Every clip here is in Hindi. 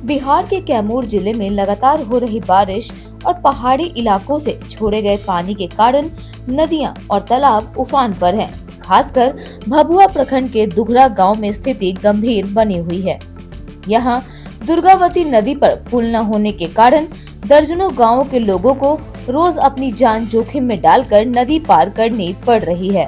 बिहार के कैमूर जिले में लगातार हो रही बारिश और पहाड़ी इलाकों से छोड़े गए पानी के कारण नदियां और तालाब उफान पर हैं। खासकर भभुआ प्रखंड के दुघरा गांव में स्थिति गंभीर बनी हुई है। यहां दुर्गावती नदी पर पुल न होने के कारण दर्जनों गांवों के लोगों को रोज अपनी जान जोखिम में डालकर नदी पार करनी पड़ रही है।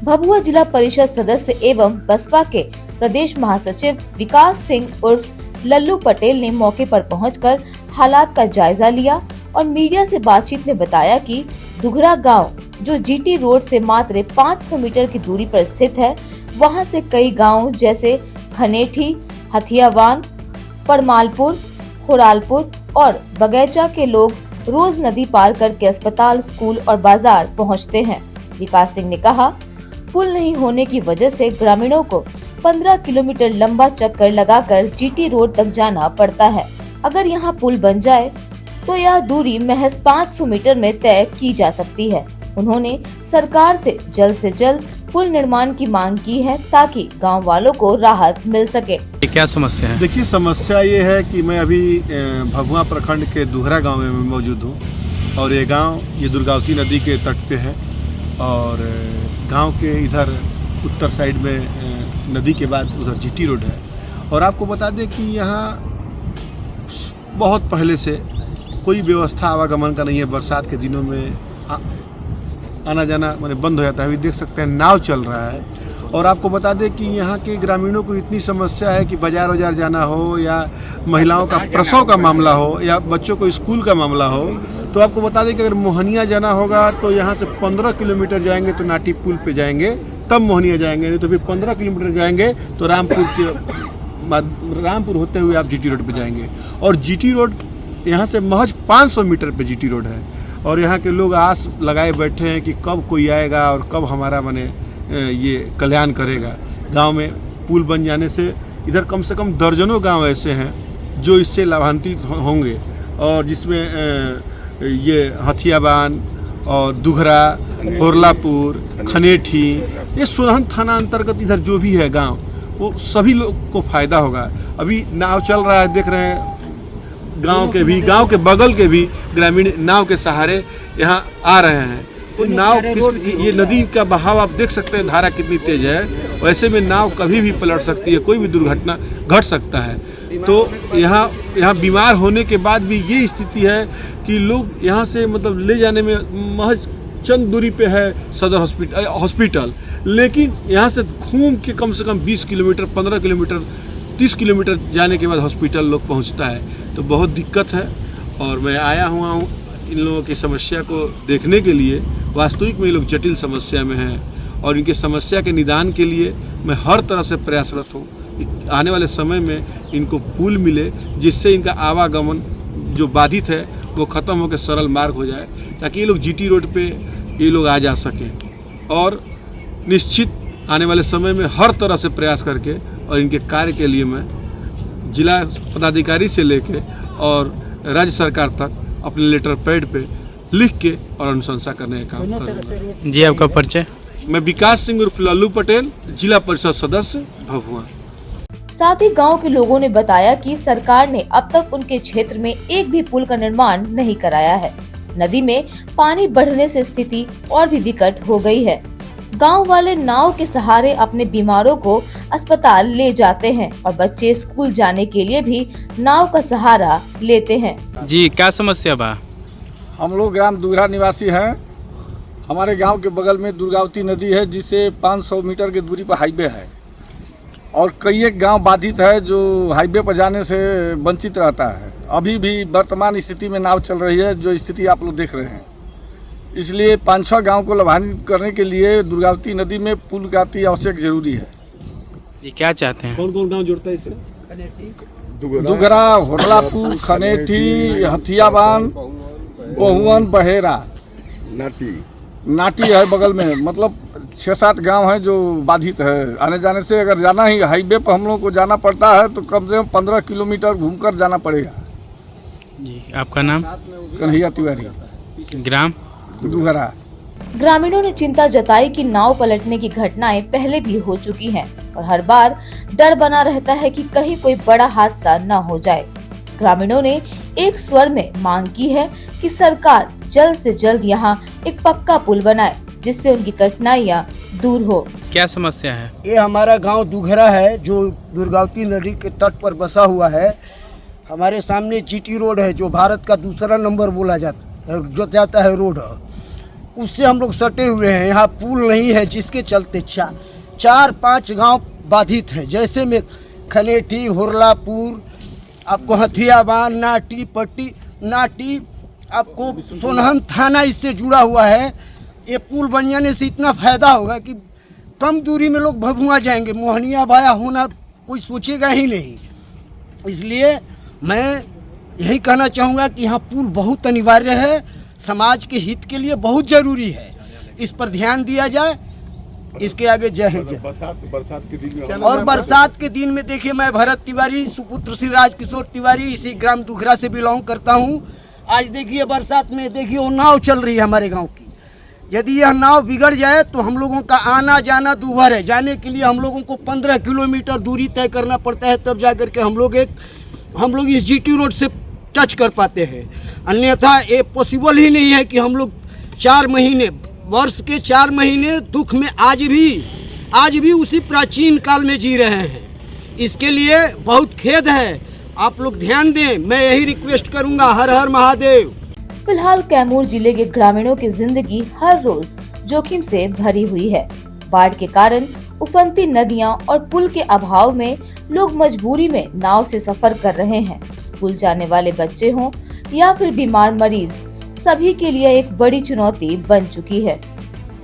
भभुआ जिला परिषद सदस्य एवं बसपा के प्रदेश महासचिव विकास सिंह उर्फ लल्लू पटेल ने मौके पर पहुंचकर हालात का जायजा लिया और मीडिया से बातचीत में बताया कि दुघरा गांव, जो जीटी रोड से मात्र 500 मीटर की दूरी पर स्थित है, वहां से कई गांव जैसे खनेठी, हथियावान, परमालपुर, खुरालपुर और बगैचा के लोग रोज नदी पार करके अस्पताल, स्कूल और बाजार पहुंचते हैं। विकास सिंह ने कहा, पुल नहीं होने की वजह से ग्रामीणों को 15 किलोमीटर लंबा चक्कर लगाकर जीटी रोड तक जाना पड़ता है। अगर यहां पुल बन जाए तो यह दूरी महज 500 मीटर में तय की जा सकती है। उन्होंने सरकार से जल्द पुल निर्माण की मांग की है ताकि गांव वालों को राहत मिल सके। क्या समस्या है? देखिए, समस्या ये है कि मैं अभी भभुआ प्रखंड के दुघरा गांव में मौजूद हूँ और ये गांव दुर्गावती नदी के तट पे है और गांव के इधर उत्तर साइड में नदी के बाद उधर जीटी रोड है। और आपको बता दें कि यहाँ बहुत पहले से कोई व्यवस्था आवागमन का नहीं है। बरसात के दिनों में आना जाना माने बंद हो जाता है। अभी देख सकते हैं नाव चल रहा है। और आपको बता दें कि यहाँ के ग्रामीणों को इतनी समस्या है कि बाजार जाना हो या महिलाओं का प्रसव का मामला हो या बच्चों को स्कूल का मामला हो, तो आपको बता दें कि अगर मोहनिया जाना होगा तो यहाँ से 15 किलोमीटर जाएंगे तो नाटी पुल पे जाएंगे, तब मोहनिया जाएंगे, नहीं तो फिर 15 किलोमीटर जाएंगे तो रामपुर होते हुए आप जीटी रोड पे जाएंगे। और जीटी रोड यहाँ से महज 500 मीटर पे जीटी रोड है। और यहाँ के लोग आस लगाए बैठे हैं कि कब कोई आएगा और कब हमारा ये कल्याण करेगा। गांव में पुल बन जाने से इधर कम से कम दर्जनों गांव ऐसे हैं जो इससे लाभान्वित होंगे और जिसमें ये हथियाबान और दुघरा, होरलापुर, खनेठी, ये सोनहन थाना अंतर्गत इधर जो भी है गांव, वो सभी लोग को फायदा होगा। अभी नाव चल रहा है, देख रहे हैं, गांव के बगल के भी ग्रामीण नाव के सहारे यहाँ आ रहे हैं। तो नाव ये नदी का बहाव आप देख सकते हैं, धारा कितनी तेज है। वैसे में नाव कभी भी पलट सकती है, कोई भी दुर्घटना घट सकता है। तो यहाँ बीमार होने के बाद भी ये स्थिति है कि लोग यहाँ से मतलब ले जाने में महज चंद दूरी पे है सदर हॉस्पिटल, लेकिन यहाँ से घूम के कम से कम 20 किलोमीटर, 15 किलोमीटर, 30 किलोमीटर जाने के बाद हॉस्पिटल लोग पहुँचता है। तो बहुत दिक्कत है और मैं आया हुआ हूँ इन लोगों की समस्या को देखने के लिए। वास्तविक में ये लोग जटिल समस्या में हैं और इनके समस्या के निदान के लिए मैं हर तरह से प्रयासरत हूँ। आने वाले समय में इनको पुल मिले जिससे इनका आवागमन जो बाधित है वो ख़त्म होकर सरल मार्ग हो जाए, ताकि ये लोग जीटी रोड पे ये लोग आ जा सकें। और निश्चित आने वाले समय में हर तरह से प्रयास करके और इनके कार्य के लिए मैं जिला पदाधिकारी से लेके और राज्य सरकार तक अपने लेटर पैड पे लिख के और अनुशंसा करने का काम करूँगा। जी, आपका परिचय? मैं विकास सिंह उर्फ लल्लू पटेल, जिला परिषद सदस्य भभुआ। साथ ही गांव के लोगों ने बताया कि सरकार ने अब तक उनके क्षेत्र में एक भी पुल का निर्माण नहीं कराया है। नदी में पानी बढ़ने से स्थिति और भी विकट हो गई है। गांव वाले नाव के सहारे अपने बीमारों को अस्पताल ले जाते हैं और बच्चे स्कूल जाने के लिए भी नाव का सहारा लेते हैं। जी, क्या समस्या बा? हम लोग ग्राम दुघरा निवासी हैं। हमारे गांव के बगल में दुर्गावती नदी है, जिससे 500 मीटर की दूरी पर हाईवे है और कई एक गांव बाधित है जो हाईवे पर जाने से वंचित रहता है। अभी भी वर्तमान स्थिति में नाव चल रही है, जो स्थिति आप लोग देख रहे हैं। इसलिए 5-6 गांव को लाभान्वित करने के लिए दुर्गावती नदी में पुल का अति आवश्यक जरूरी है। ये क्या चाहते हैं? कौन कौन गांव जुड़ता है इससे? दुघरा, होरलापुर, खनेठी, हथियाबान, बहुवन, बहेरा, नाटी है बगल में। मतलब 6-7 गांव हैं जो बाधित है। आने जाने से अगर जाना ही हाईवे पर हम लोग को जाना पड़ता है तो कम से कम 15 किलोमीटर घूमकर जाना पड़ेगा। जी, आपका नाम? कन्हैया तिवारी, ग्राम दुघरा। ग्रामीणों ने चिंता जताई कि नाव पलटने की घटनाएं पहले भी हो चुकी हैं और हर बार डर बना रहता है कि कहीं कोई बड़ा हादसा न हो जाए। ग्रामीणों ने एक स्वर में मांग की है कि सरकार जल्द से जल्द यहाँ एक पक्का पुल बनाए, जिससे उनकी कठिनाइयाँ दूर हो। क्या समस्या है? ये हमारा गांव दुघरा है जो दुर्गावती नदी के तट पर बसा हुआ है। हमारे सामने जीटी रोड है जो भारत का दूसरा नंबर बोला जाता है रोड, उससे हम लोग सटे हुए हैं। यहाँ पुल नहीं है, जिसके चलते 4-5 गांव बाधित हैं, जैसे में खनेठी, हुरलापुर, आपको हथियाबान, नाटी, पट्टी, नाटी, आपको सोनहन थाना इससे जुड़ा हुआ है। ये पुल बन जाने से इतना फायदा होगा कि कम दूरी में लोग भभुआ जाएंगे, मोहनिया भाया होना कोई सोचेगा ही नहीं। इसलिए मैं यही कहना चाहूँगा कि यहाँ पुल बहुत अनिवार्य है, समाज के हित के लिए बहुत ज़रूरी है, इस पर ध्यान दिया जाए। इसके आगे जय हिंद। बरसात के दिन में और बरसात के दिन में देखिए, मैं भरत तिवारी, सुपुत्र श्री राजकिशोर तिवारी, इसी ग्राम दुघरा से बिलोंग करता हूँ। आज देखिए बरसात में देखिए वो नाव चल रही है हमारे गांव की। यदि यह नाव बिगड़ जाए तो हम लोगों का आना जाना दूभर है। जाने के लिए हम लोगों को 15 किलोमीटर दूरी तय करना पड़ता है, तब जा कर के हम लोग इस जीटी रोड से टच कर पाते हैं। अन्यथा ये पॉसिबल ही नहीं है कि हम लोग 4 महीने, वर्ष के 4 महीने दुख में आज भी उसी प्राचीन काल में जी रहे हैं। इसके लिए बहुत खेद है, आप लोग ध्यान दें, मैं यही रिक्वेस्ट करूंगा। हर हर महादेव। फिलहाल कैमूर जिले के ग्रामीणों की जिंदगी हर रोज जोखिम से भरी हुई है। बाढ़ के कारण उफनती नदियां और पुल के अभाव में लोग मजबूरी में नाव से सफर कर रहे हैं। स्कूल जाने वाले बच्चे हों या फिर बीमार मरीज, सभी के लिए एक बड़ी चुनौती बन चुकी है।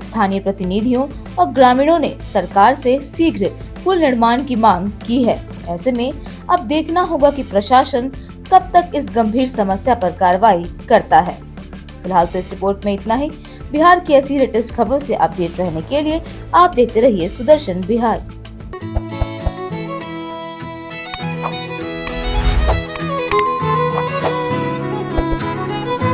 स्थानीय प्रतिनिधियों और ग्रामीणों ने सरकार से शीघ्र पुल निर्माण की मांग की है। ऐसे में अब देखना होगा कि प्रशासन कब तक इस गंभीर समस्या पर कार्रवाई करता है। फिलहाल तो इस रिपोर्ट में इतना ही। बिहार की ऐसी लेटेस्ट खबरों से अपडेट रहने के लिए आप देखते रहिए सुदर्शन बिहार।